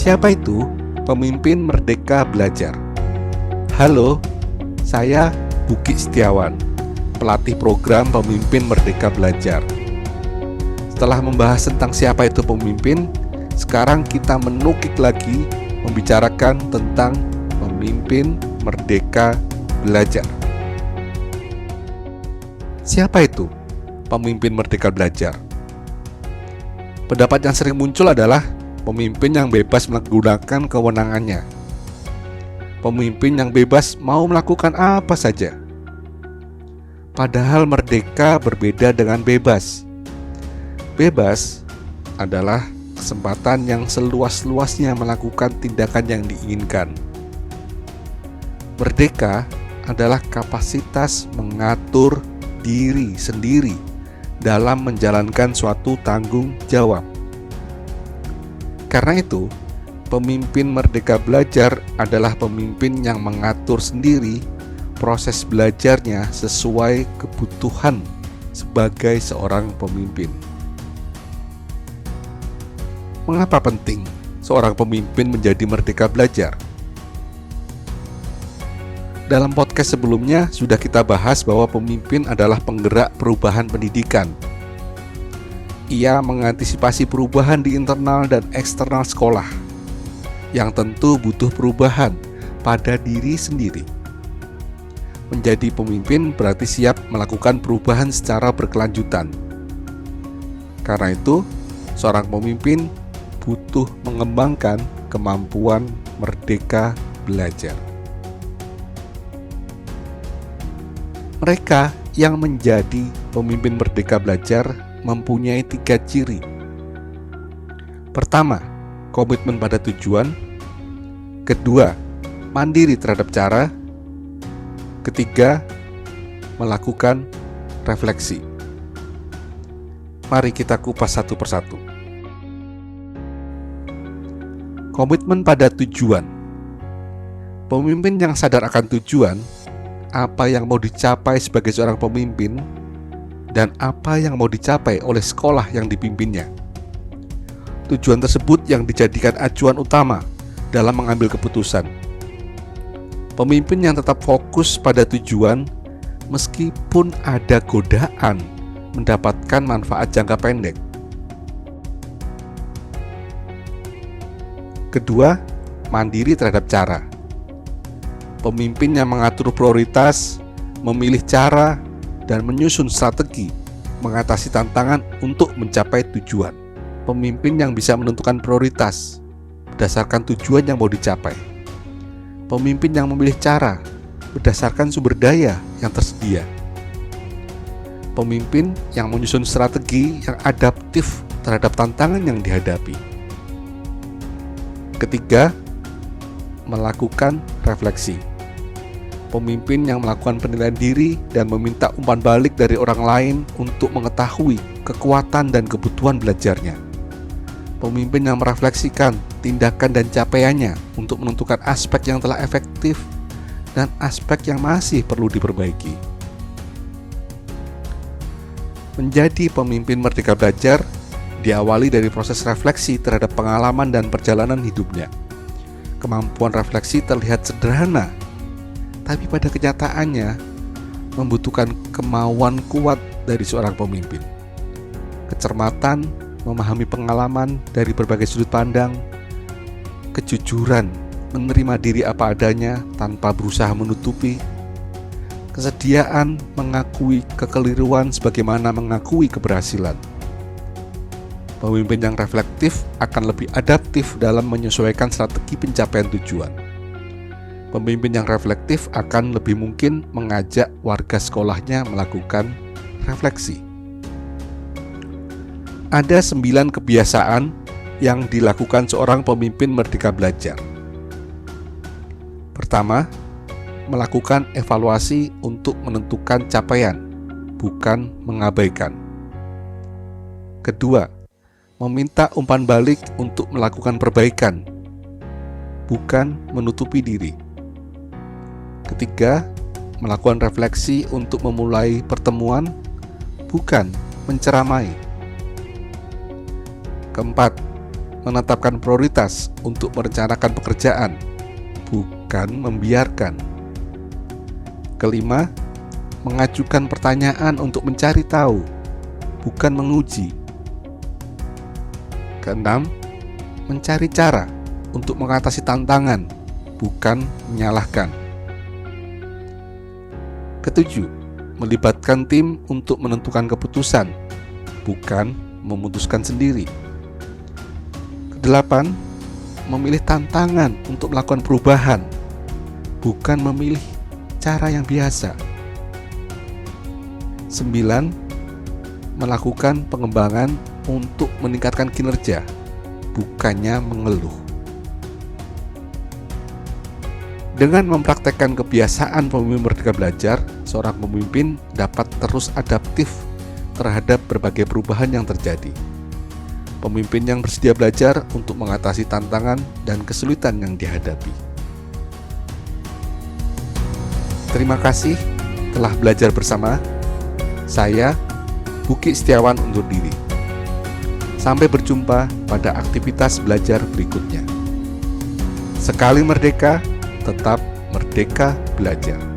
Siapa itu pemimpin merdeka belajar? Halo, saya Buki Setiawan, pelatih program Pemimpin Merdeka Belajar. Setelah membahas tentang siapa itu pemimpin, sekarang kita menukik lagi membicarakan tentang pemimpin merdeka belajar. Siapa itu pemimpin merdeka belajar? Pendapat yang sering muncul adalah pemimpin yang bebas menggunakan kewenangannya. Pemimpin yang bebas mau melakukan apa saja. Padahal merdeka berbeda dengan bebas. Bebas adalah kesempatan yang seluas-luasnya melakukan tindakan yang diinginkan. Merdeka adalah kapasitas mengatur diri sendiri dalam menjalankan suatu tanggung jawab. Karena itu, pemimpin merdeka belajar adalah pemimpin yang mengatur sendiri proses belajarnya sesuai kebutuhan sebagai seorang pemimpin. Mengapa penting seorang pemimpin menjadi merdeka belajar? Dalam podcast sebelumnya sudah kita bahas bahwa pemimpin adalah penggerak perubahan pendidikan. Ia mengantisipasi perubahan di internal dan eksternal sekolah, yang tentu butuh perubahan pada diri sendiri. Menjadi pemimpin berarti siap melakukan perubahan secara berkelanjutan. Karena itu, seorang pemimpin butuh mengembangkan kemampuan merdeka belajar. Mereka yang menjadi pemimpin merdeka belajar mempunyai 3 ciri. Pertama, komitmen pada tujuan. Kedua, mandiri terhadap cara. Ketiga, melakukan refleksi. Mari kita kupas satu persatu. Komitmen pada tujuan. Pemimpin yang sadar akan tujuan, apa yang mau dicapai sebagai seorang pemimpin, dan apa yang mau dicapai oleh sekolah yang dipimpinnya. Tujuan tersebut yang dijadikan acuan utama dalam mengambil keputusan. Pemimpin yang tetap fokus pada tujuan meskipun ada godaan mendapatkan manfaat jangka pendek. Kedua, mandiri terhadap cara. Pemimpin yang mengatur prioritas, memilih cara, dan menyusun strategi mengatasi tantangan untuk mencapai tujuan. Pemimpin yang bisa menentukan prioritas berdasarkan tujuan yang mau dicapai. Pemimpin yang memilih cara berdasarkan sumber daya yang tersedia. Pemimpin yang menyusun strategi yang adaptif terhadap tantangan yang dihadapi. Ketiga, melakukan refleksi. Pemimpin yang melakukan penilaian diri dan meminta umpan balik dari orang lain untuk mengetahui kekuatan dan kebutuhan belajarnya. Pemimpin yang merefleksikan tindakan dan capaiannya untuk menentukan aspek yang telah efektif dan aspek yang masih perlu diperbaiki. Menjadi pemimpin merdeka belajar diawali dari proses refleksi terhadap pengalaman dan perjalanan hidupnya. Kemampuan refleksi terlihat sederhana, tapi pada kenyataannya membutuhkan kemauan kuat dari seorang pemimpin. Kecermatan, memahami pengalaman dari berbagai sudut pandang, kejujuran, menerima diri apa adanya tanpa berusaha menutupi, kesediaan mengakui kekeliruan sebagaimana mengakui keberhasilan. Pemimpin yang reflektif akan lebih adaptif dalam menyesuaikan strategi pencapaian tujuan. Pemimpin yang reflektif akan lebih mungkin mengajak warga sekolahnya melakukan refleksi. Ada 9 kebiasaan yang dilakukan seorang pemimpin merdeka belajar. Pertama, melakukan evaluasi untuk menentukan capaian, bukan mengabaikan. Kedua, meminta umpan balik untuk melakukan perbaikan, bukan menutupi diri. Ketiga, melakukan refleksi untuk memulai pertemuan, bukan menceramai. Keempat, menetapkan prioritas untuk merencanakan pekerjaan, bukan membiarkan. Kelima, mengajukan pertanyaan untuk mencari tahu, bukan menguji. Keenam, mencari cara untuk mengatasi tantangan, bukan menyalahkan. Ketujuh, melibatkan tim untuk menentukan keputusan, bukan memutuskan sendiri. Kedelapan, memilih tantangan untuk melakukan perubahan, bukan memilih cara yang biasa. 9. Melakukan pengembangan untuk meningkatkan kinerja, bukannya mengeluh. Dengan mempraktekkan kebiasaan pemimpin Merdeka Belajar, seorang pemimpin dapat terus adaptif terhadap berbagai perubahan yang terjadi. Pemimpin yang bersedia belajar untuk mengatasi tantangan dan kesulitan yang dihadapi. Terima kasih telah belajar bersama. Saya, Buki Setiawan, undur diri. Sampai berjumpa pada aktivitas belajar berikutnya. Sekali merdeka, tetap merdeka belajar.